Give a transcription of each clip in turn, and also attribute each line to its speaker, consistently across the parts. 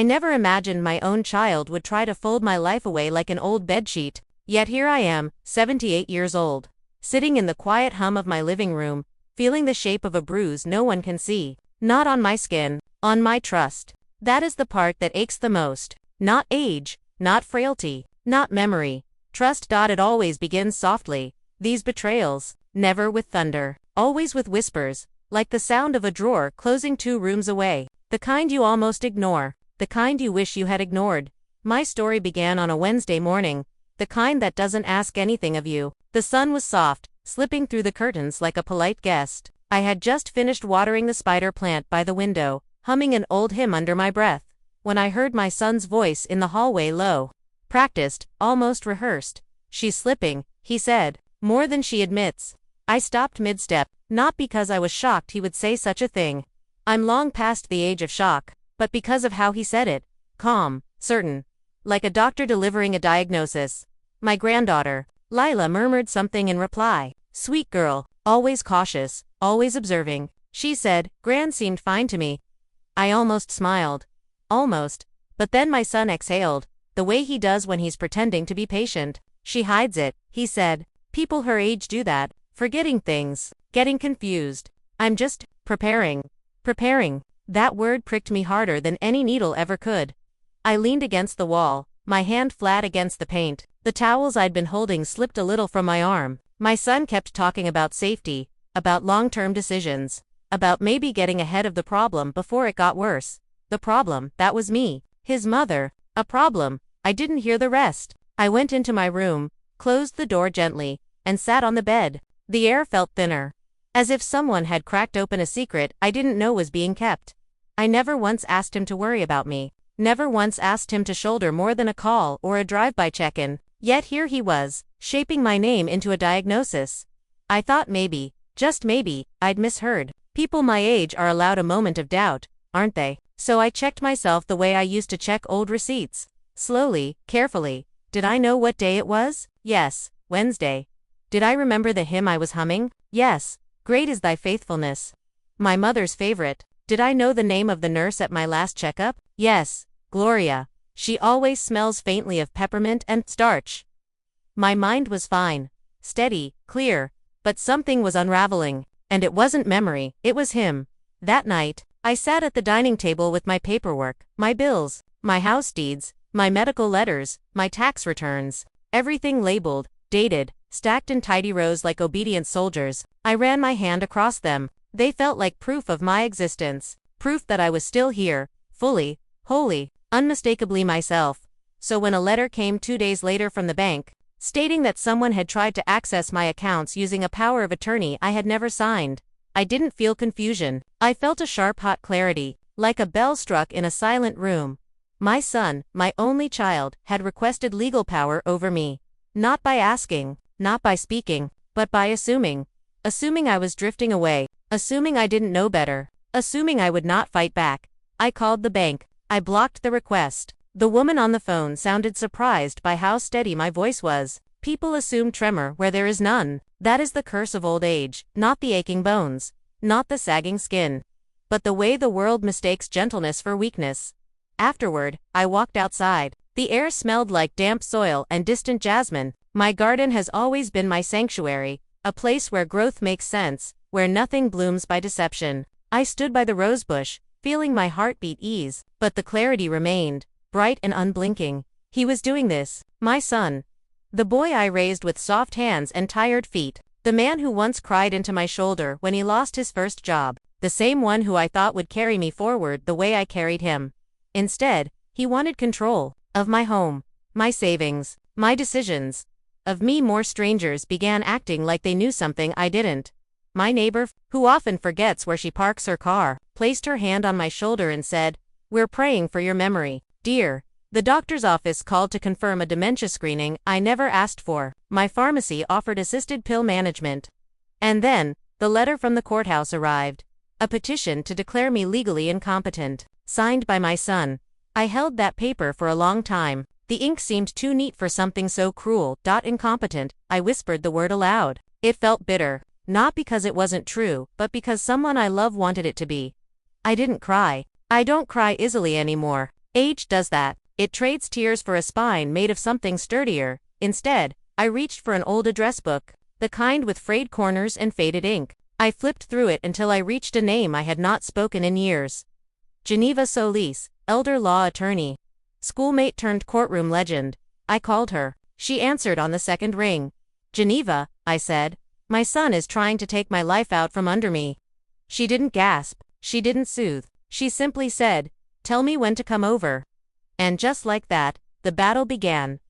Speaker 1: I never imagined my own child would try to fold my life away like an old bedsheet, yet here I am, 78 years old, sitting in the quiet hum of my living room, feeling the shape of a bruise no one can see. Not on my skin, on my trust. That is the part that aches the most. Not age, not frailty, not memory. Trust. It always begins softly. These betrayals, never with thunder, always with whispers, like the sound of a drawer closing 2 rooms away. The kind you almost ignore, the kind you wish you had ignored. My story began on a Wednesday morning, the kind that doesn't ask anything of you. The sun was soft, slipping through the curtains like a polite guest. I had just finished watering the spider plant by the window, humming an old hymn under my breath, when I heard my son's voice in the hallway, low. Practiced, almost rehearsed. "She's slipping," he said, more than she admits. I stopped mid-step, not because I was shocked he would say such a thing. I'm long past the age of shock, but because of how he said it. Calm, certain. Like a doctor delivering a diagnosis. My granddaughter, Lila, murmured something in reply. Sweet girl, always cautious, always observing, she said. Gran seemed fine to me. I almost smiled. Almost. But then my son exhaled, the way he does when he's pretending to be patient. She hides it, he said. People her age do that, forgetting things, getting confused. I'm just preparing. Preparing. That word pricked me harder than any needle ever could. I leaned against the wall, my hand flat against the paint. The towels I'd been holding slipped a little from my arm. My son kept talking about safety, about long-term decisions, about maybe getting ahead of the problem before it got worse. The problem, that was me, his mother. A problem. I didn't hear the rest. I went into my room, closed the door gently, and sat on the bed. The air felt thinner, as if someone had cracked open a secret I didn't know was being kept. I never once asked him to worry about me, never once asked him to shoulder more than a call or a drive-by check-in, yet here he was, shaping my name into a diagnosis. I thought maybe, just maybe, I'd misheard. People my age are allowed a moment of doubt, aren't they? So I checked myself the way I used to check old receipts. Slowly, carefully. Did I know what day it was? Yes, Wednesday. Did I remember the hymn I was humming? Yes, Great is Thy Faithfulness. My mother's favorite. Did I know the name of the nurse at my last checkup? Yes, Gloria. She always smells faintly of peppermint and starch. My mind was fine, steady, clear, but something was unraveling, and it wasn't memory, it was him. That night, I sat at the dining table with my paperwork, my bills, my house deeds, my medical letters, my tax returns, everything labeled, dated, stacked in tidy rows like obedient soldiers. I ran my hand across them. They felt like proof of my existence, proof that I was still here, fully, wholly, unmistakably myself. So when a letter came 2 days later from the bank, stating that someone had tried to access my accounts using a power of attorney I had never signed, I didn't feel confusion. I felt a sharp, hot clarity, like a bell struck in a silent room. My son, my only child, had requested legal power over me. Not by asking, not by speaking, but by assuming. Assuming I was drifting away, assuming I didn't know better, assuming I would not fight back. I called the bank. I blocked the request. The woman on the phone sounded surprised by how steady my voice was. People assume tremor where there is none. That is the curse of old age, not the aching bones, not the sagging skin, but the way the world mistakes gentleness for weakness. Afterward, I walked outside. The air smelled like damp soil and distant jasmine. My garden has always been my sanctuary, a place where growth makes sense, where nothing blooms by deception. I stood by the rosebush, feeling my heartbeat ease, but the clarity remained, bright and unblinking. He was doing this, my son. The boy I raised with soft hands and tired feet. The man who once cried into my shoulder when he lost his first job. The same one who I thought would carry me forward the way I carried him. Instead, he wanted control of my home, my savings, my decisions. Of me. More strangers began acting like they knew something I didn't. My neighbor, who often forgets where she parks her car, placed her hand on my shoulder and said, "We're praying for your memory, dear." The doctor's office called to confirm a dementia screening I never asked for. My pharmacy offered assisted pill management. And then, the letter from the courthouse arrived. A petition to declare me legally incompetent, signed by my son. I held that paper for a long time. The ink seemed too neat for something so cruel. Incompetent. I whispered the word aloud. It felt bitter, not because it wasn't true, but because someone I love wanted it to be. I didn't cry. I don't cry easily anymore. Age does that. It trades tears for a spine made of something sturdier. Instead, I reached for an old address book, the kind with frayed corners and faded ink. I flipped through it until I reached a name I had not spoken in years. Geneva Solis, elder law attorney. Schoolmate turned courtroom legend. I called her. She answered on the second ring. Geneva, I said. My son is trying to take my life out from under me. She didn't gasp. She didn't soothe. She simply said, "Tell me when to come over." And just like that, the battle began.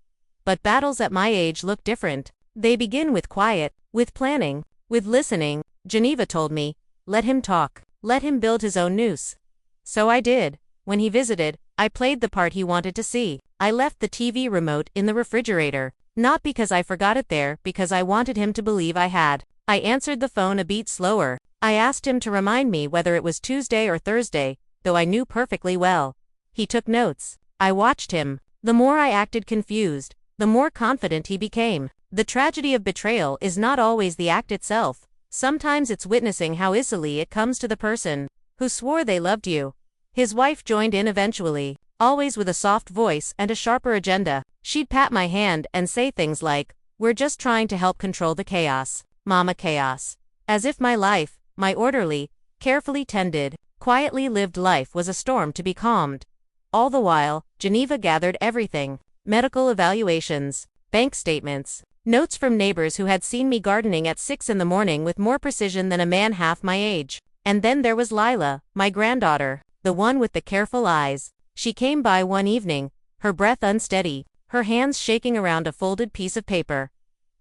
Speaker 1: But battles at my age look different. They begin with quiet, with planning, with listening. Geneva told me, let him talk. Let him build his own noose. So I did. When he visited, I played the part he wanted to see. I left the TV remote in the refrigerator. Not because I forgot it there, because I wanted him to believe I had. I answered the phone a beat slower. I asked him to remind me whether it was Tuesday or Thursday, though I knew perfectly well. He took notes. I watched him. The more I acted confused, the more confident he became. The tragedy of betrayal is not always the act itself. Sometimes it's witnessing how easily it comes to the person who swore they loved you. His wife joined in eventually, always with a soft voice and a sharper agenda. She'd pat my hand and say things like, "We're just trying to help control the chaos, Mama Chaos." As if my life, my orderly, carefully tended, quietly lived life was a storm to be calmed. All the while, Geneva gathered everything: medical evaluations, bank statements, notes from neighbors who had seen me gardening at 6 in the morning with more precision than a man half my age. And then there was Lila, my granddaughter, the one with the careful eyes. She came by one evening, her breath unsteady, her hands shaking around a folded piece of paper.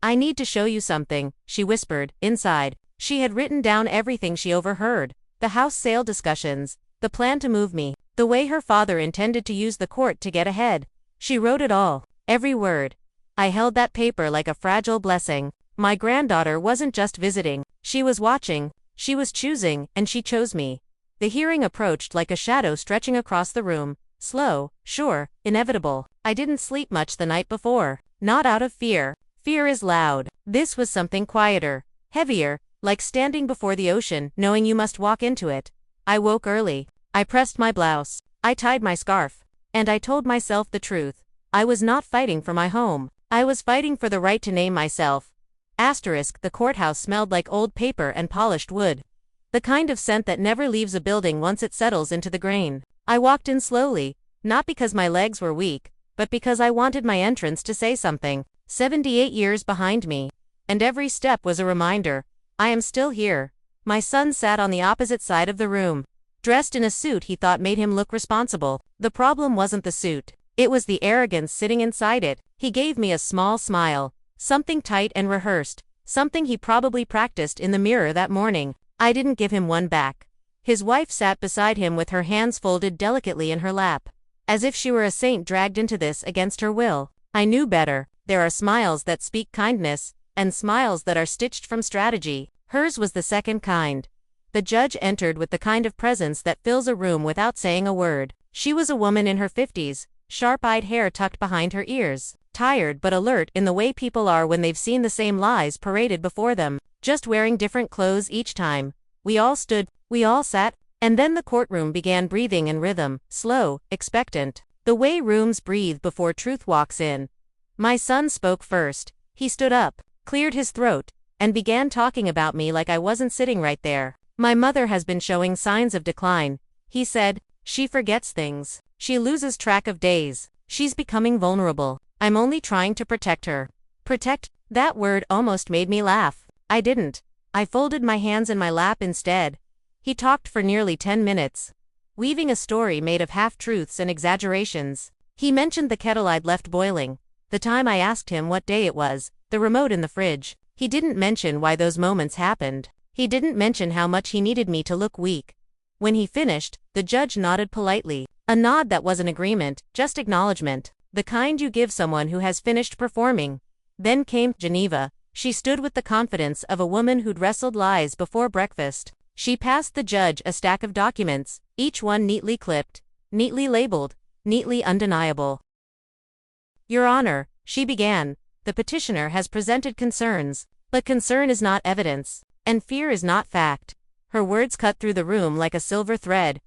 Speaker 1: "I need to show you something," she whispered. Inside, she had written down everything she overheard: the house sale discussions, the plan to move me, the way her father intended to use the court to get ahead. She wrote it all, every word. I held that paper like a fragile blessing. My granddaughter wasn't just visiting, she was watching, she was choosing, and she chose me. The hearing approached like a shadow stretching across the room, slow, sure, inevitable. I didn't sleep much the night before, not out of fear. Fear is loud. This was something quieter, heavier, like standing before the ocean, knowing you must walk into it. I woke early. I pressed my blouse. I tied my scarf. And I told myself the truth. I was not fighting for my home. I was fighting for the right to name myself. The courthouse smelled like old paper and polished wood. The kind of scent that never leaves a building once it settles into the grain. I walked in slowly, not because my legs were weak, but because I wanted my entrance to say something. 78 years behind me. And every step was a reminder. I am still here. My son sat on the opposite side of the room, dressed in a suit he thought made him look responsible. The problem wasn't the suit. It was the arrogance sitting inside it. He gave me a small smile, something tight and rehearsed, something he probably practiced in the mirror that morning. I didn't give him one back. His wife sat beside him with her hands folded delicately in her lap, as if she were a saint dragged into this against her will. I knew better. There are smiles that speak kindness, and smiles that are stitched from strategy. Hers was the second kind. The judge entered with the kind of presence that fills a room without saying a word. She was a woman in her 50s, sharp-eyed hair tucked behind her ears, tired but alert in the way people are when they've seen the same lies paraded before them, just wearing different clothes each time. We all stood, we all sat, and then the courtroom began breathing in rhythm, slow, expectant, the way rooms breathe before truth walks in. My son spoke first. He stood up, cleared his throat, and began talking about me like I wasn't sitting right there. "My mother has been showing signs of decline," he said. "She forgets things. She loses track of days. She's becoming vulnerable. I'm only trying to protect her." Protect, that word almost made me laugh. I didn't. I folded my hands in my lap instead. He talked for nearly 10 minutes, weaving a story made of half-truths and exaggerations. He mentioned the kettle I'd left boiling, the time I asked him what day it was, the remote in the fridge. He didn't mention why those moments happened. He didn't mention how much he needed me to look weak. When he finished, the judge nodded politely. A nod that wasn't agreement, just acknowledgement. The kind you give someone who has finished performing. Then came Geneva. She stood with the confidence of a woman who'd wrestled lies before breakfast. She passed the judge a stack of documents, each one neatly clipped, neatly labeled, neatly undeniable. "Your Honor," she began, "the petitioner has presented concerns, but concern is not evidence, and fear is not fact." Her words cut through the room like a silver thread.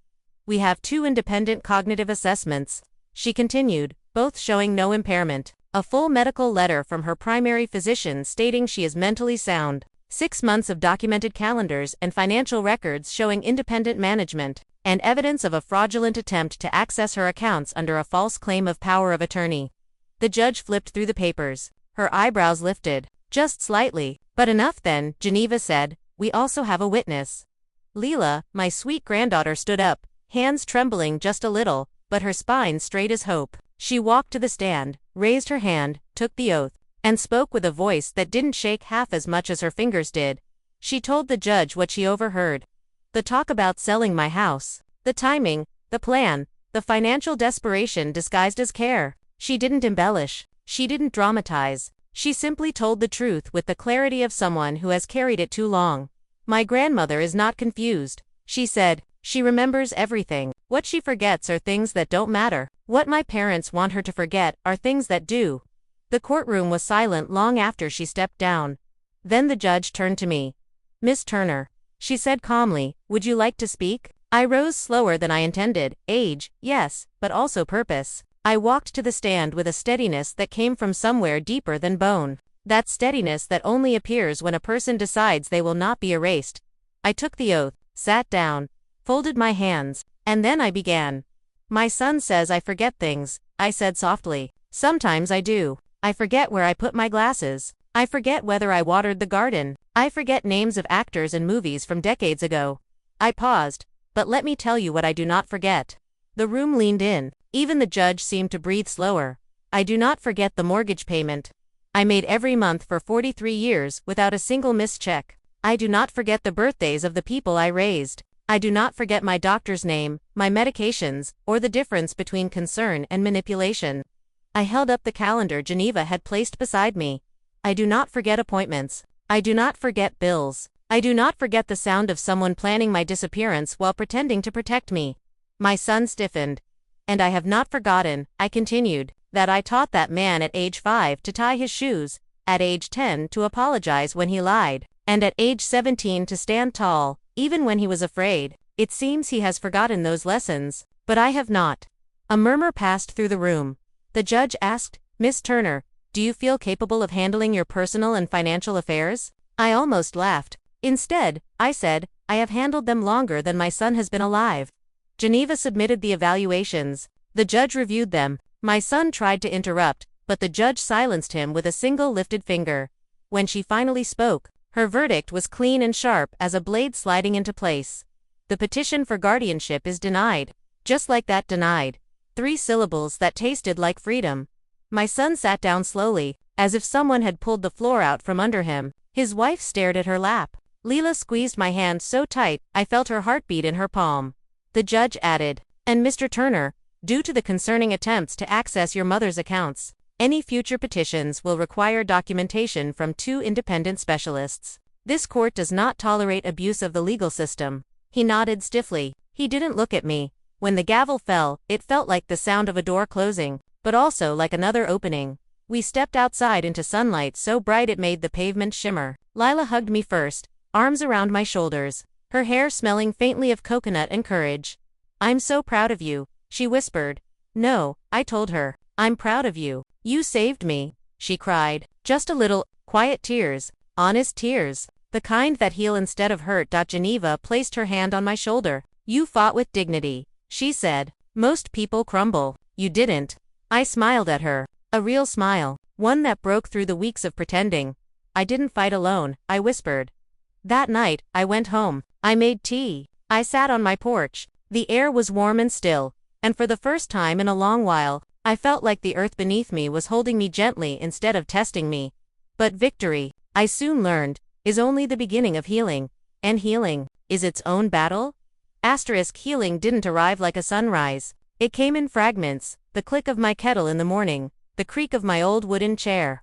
Speaker 1: We have 2 independent cognitive assessments," she continued, "both showing no impairment. A full medical letter from her primary physician stating she is mentally sound. 6 months of documented calendars and financial records showing independent management, and evidence of a fraudulent attempt to access her accounts under a false claim of power of attorney." The judge flipped through the papers. Her eyebrows lifted. "Just slightly. But enough then," Geneva said. "We also have a witness." Leela, my sweet granddaughter, stood up, hands trembling just a little, but her spine straight as hope. She walked to the stand, raised her hand, took the oath, and spoke with a voice that didn't shake half as much as her fingers did. She told the judge what she overheard. The talk about selling my house. The timing, the plan, the financial desperation disguised as care. She didn't embellish. She didn't dramatize. She simply told the truth with the clarity of someone who has carried it too long. "My grandmother is not confused," she said. "She remembers everything. What she forgets are things that don't matter. What my parents want her to forget are things that do." The courtroom was silent long after she stepped down. Then the judge turned to me. "Miss Turner," she said calmly, "would you like to speak?" I rose slower than I intended. Age, yes, but also purpose. I walked to the stand with a steadiness that came from somewhere deeper than bone. That steadiness that only appears when a person decides they will not be erased. I took the oath, sat down, folded my hands, and then I began. "My son says I forget things," I said softly. "Sometimes I do. I forget where I put my glasses. I forget whether I watered the garden. I forget names of actors and movies from decades ago." I paused. "But let me tell you what I do not forget." The room leaned in. Even the judge seemed to breathe slower. "I do not forget the mortgage payment I made every month for 43 years without a single missed check. I do not forget the birthdays of the people I raised. I do not forget my doctor's name, my medications, or the difference between concern and manipulation." I held up the calendar Geneva had placed beside me. "I do not forget appointments. I do not forget bills. I do not forget the sound of someone planning my disappearance while pretending to protect me." My son stiffened. "And I have not forgotten," I continued, "that I taught that man at age 5 to tie his shoes, at age 10 to apologize when he lied, and at age 17 to stand tall, even when he was afraid. It seems he has forgotten those lessons, but I have not." A murmur passed through the room. The judge asked, "Miss Turner, do you feel capable of handling your personal and financial affairs?" I almost laughed. "Instead," I said, "I have handled them longer than my son has been alive." Geneva submitted the evaluations. The judge reviewed them. My son tried to interrupt, but the judge silenced him with a single lifted finger. When she finally spoke, her verdict was clean and sharp as a blade sliding into place. "The petition for guardianship is denied." Just like that, denied. 3 syllables that tasted like freedom. My son sat down slowly, as if someone had pulled the floor out from under him. His wife stared at her lap. Leela squeezed my hand so tight, I felt her heartbeat in her palm. The judge added, "And Mr. Turner, due to the concerning attempts to access your mother's accounts, any future petitions will require documentation from 2 independent specialists. This court does not tolerate abuse of the legal system." He nodded stiffly. He didn't look at me. When the gavel fell, it felt like the sound of a door closing, but also like another opening. We stepped outside into sunlight so bright it made the pavement shimmer. Lila hugged me first, arms around my shoulders, her hair smelling faintly of coconut and courage. "I'm so proud of you," she whispered. "No," I told her. "I'm proud of you. You saved me," she cried. Just a little, quiet tears, honest tears, the kind that heal instead of hurt. Geneva placed her hand on my shoulder. "You fought with dignity," she said. "Most people crumble. You didn't." I smiled at her. A real smile, one that broke through the weeks of pretending. "I didn't fight alone," I whispered. That night, I went home. I made tea. I sat on my porch. The air was warm and still, and for the first time in a long while, I felt like the earth beneath me was holding me gently instead of testing me. But victory, I soon learned, is only the beginning of healing, and healing is its own battle. Healing didn't arrive like a sunrise. It came in fragments, the click of my kettle in the morning, the creak of my old wooden chair,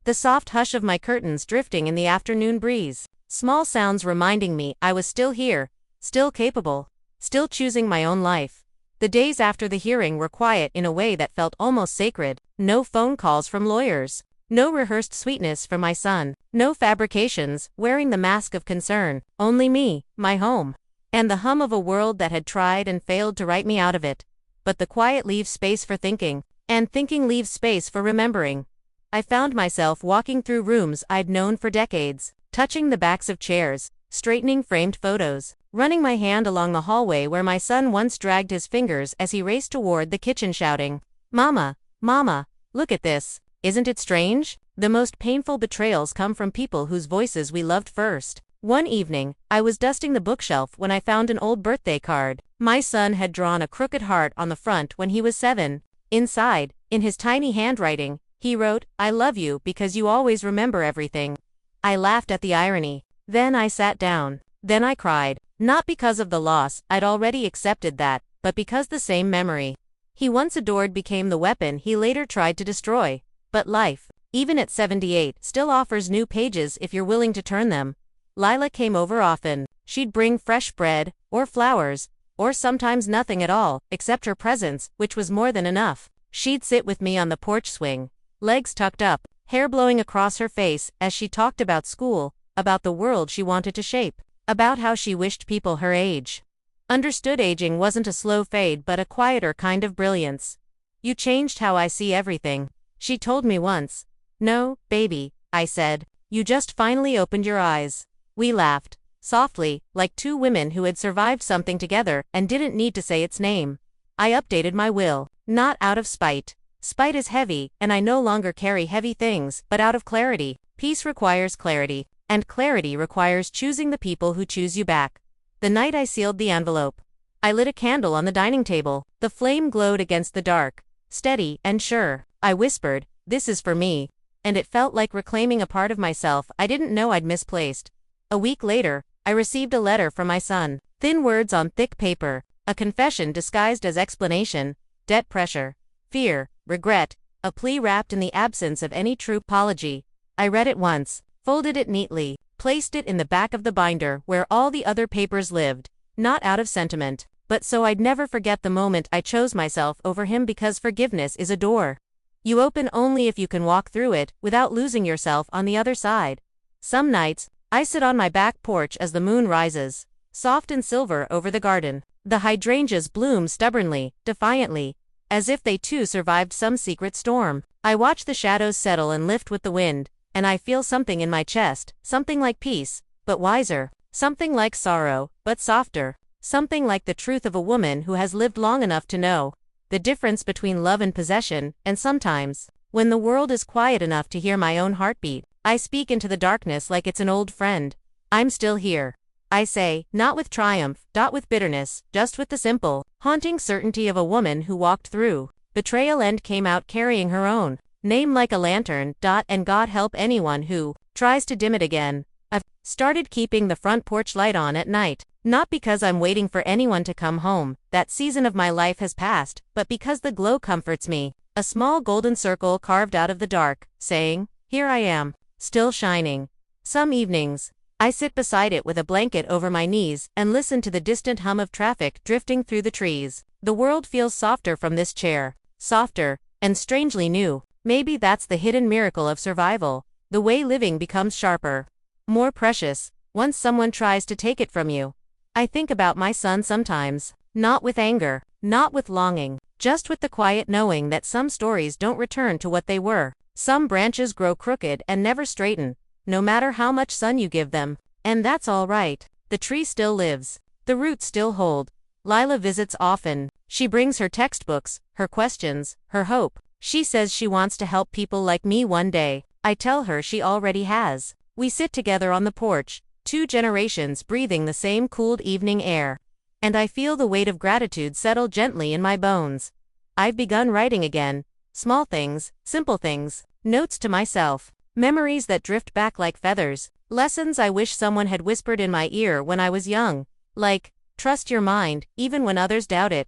Speaker 1: the soft hush of my curtains drifting in the afternoon breeze. Small sounds reminding me I was still here, still capable, still choosing my own life. The days after the hearing were quiet in a way that felt almost sacred. No phone calls from lawyers. No rehearsed sweetness from my son. No fabrications, wearing the mask of concern. Only me, my home, and the hum of a world that had tried and failed to write me out of it. But the quiet leaves space for thinking, and thinking leaves space for remembering. I found myself walking through rooms I'd known for decades, touching the backs of chairs, straightening framed photos, running my hand along the hallway where my son once dragged his fingers as he raced toward the kitchen shouting, "Mama, Mama, look at this, isn't it strange?" The most painful betrayals come from people whose voices we loved first. One evening, I was dusting the bookshelf when I found an old birthday card. My son had drawn a crooked heart on the front when he was 7. Inside, in his tiny handwriting, he wrote, "I love you because you always remember everything." I laughed at the irony. Then I sat down. Then I cried. Not because of the loss, I'd already accepted that, but because the same memory he once adored became the weapon he later tried to destroy. But life, even at 78, still offers new pages if you're willing to turn them. Lila came over often. She'd bring fresh bread, or flowers, or sometimes nothing at all, except her presence, which was more than enough. She'd sit with me on the porch swing, legs tucked up, hair blowing across her face, as she talked about school, about the world she wanted to shape, about how she wished people her age understood aging wasn't a slow fade but a quieter kind of brilliance. "You changed how I see everything," she told me once. "No, baby," I said, "you just finally opened your eyes." We laughed, softly, like two women who had survived something together and didn't need to say its name. I updated my will, not out of spite. Spite is heavy, and I no longer carry heavy things, but out of clarity. Peace requires clarity, and clarity requires choosing the people who choose you back. The night I sealed the envelope, I lit a candle on the dining table. The flame glowed against the dark, steady and sure. I whispered, "This is for me," and it felt like reclaiming a part of myself I didn't know I'd misplaced. A week later, I received a letter from my son. Thin words on thick paper, a confession disguised as explanation, debt pressure, fear, regret, a plea wrapped in the absence of any true apology. I read it once, folded it neatly, placed it in the back of the binder where all the other papers lived, not out of sentiment, but so I'd never forget the moment I chose myself over him, because forgiveness is a door you open only if you can walk through it without losing yourself on the other side. Some nights, I sit on my back porch as the moon rises, soft and silver over the garden. The hydrangeas bloom stubbornly, defiantly, as if they too survived some secret storm. I watch the shadows settle and lift with the wind, and I feel something in my chest, something like peace, but wiser, something like sorrow, but softer, something like the truth of a woman who has lived long enough to know the difference between love and possession. And sometimes, when the world is quiet enough to hear my own heartbeat, I speak into the darkness like it's an old friend. "I'm still here," I say, not with triumph, not with bitterness, just with the simple, haunting certainty of a woman who walked through betrayal and came out carrying her own name like a lantern. And God help anyone who tries to dim it again. I've started keeping the front porch light on at night, not because I'm waiting for anyone to come home, that season of my life has passed, but because the glow comforts me, a small golden circle carved out of the dark, saying, "Here I am, still shining." Some evenings, I sit beside it with a blanket over my knees and listen to the distant hum of traffic drifting through the trees. The world feels softer from this chair, softer, and strangely new. Maybe that's the hidden miracle of survival, the way living becomes sharper, more precious, once someone tries to take it from you. I think about my son sometimes, not with anger, not with longing, just with the quiet knowing that some stories don't return to what they were. Some branches grow crooked and never straighten, no matter how much sun you give them, and that's all right. The tree still lives, the roots still hold. Lila visits often. She brings her textbooks, her questions, her hope. She says she wants to help people like me one day. I tell her she already has. We sit together on the porch, two generations breathing the same cooled evening air, and I feel the weight of gratitude settle gently in my bones. I've begun writing again. Small things, simple things, notes to myself, memories that drift back like feathers, lessons I wish someone had whispered in my ear when I was young, like, trust your mind, even when others doubt it.